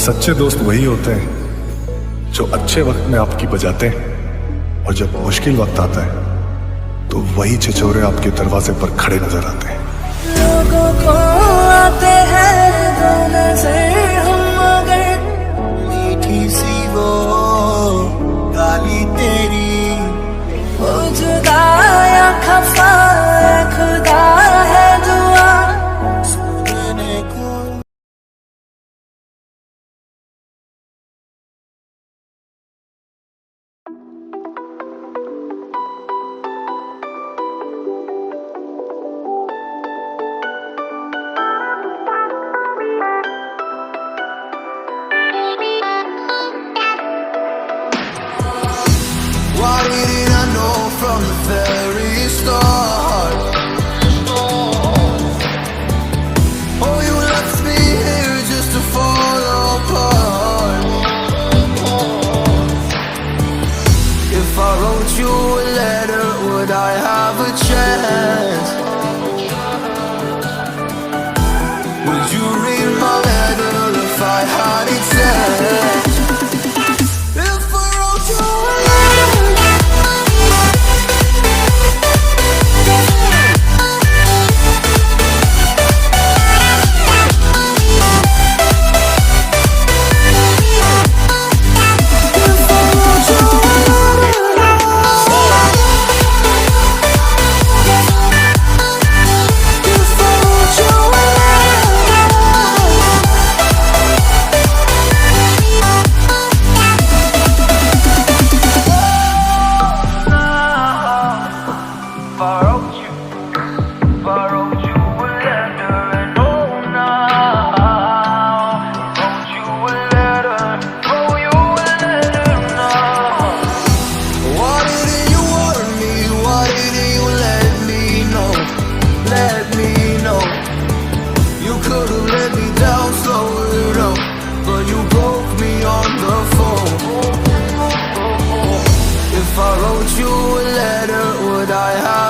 सच्चे दोस्त वही होते हैं जो अच्छे वक्त में आपकी बजाते हैं, और जब मुश्किल वक्त आता है तो वही छिछोरे आपके दरवाजे पर खड़े नजर आते हैं। लोगों को आते हैं दो नजर हम मगर मीठी सी वो गाली तेरी, वो जुदा या खफा खुदा है दुआ सुनने को। Why didn't I know from the very start? Oh, you left me here just to fall apart. If I wrote you a letter, would I have a chance? Would you read my letter if I had it sent? If I wrote you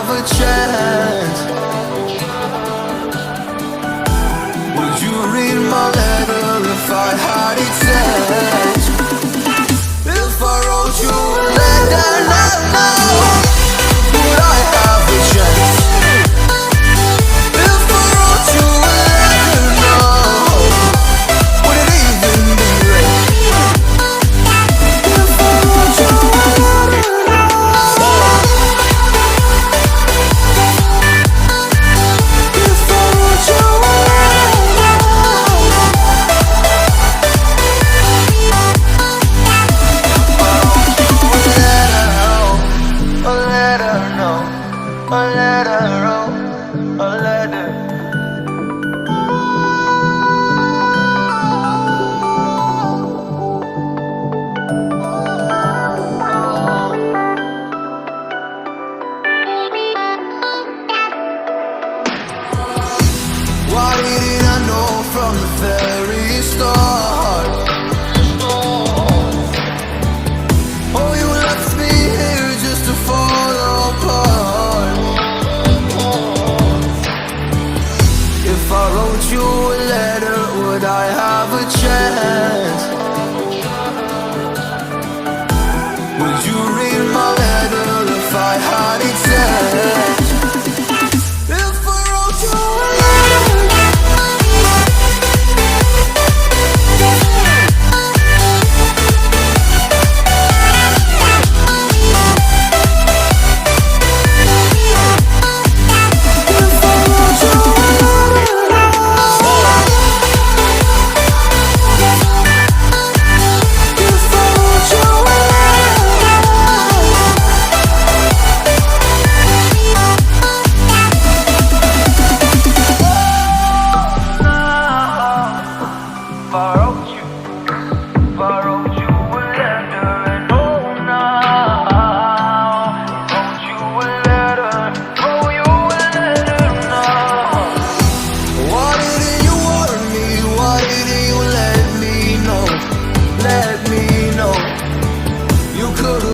a chance? Would you read my letter if I had it sent?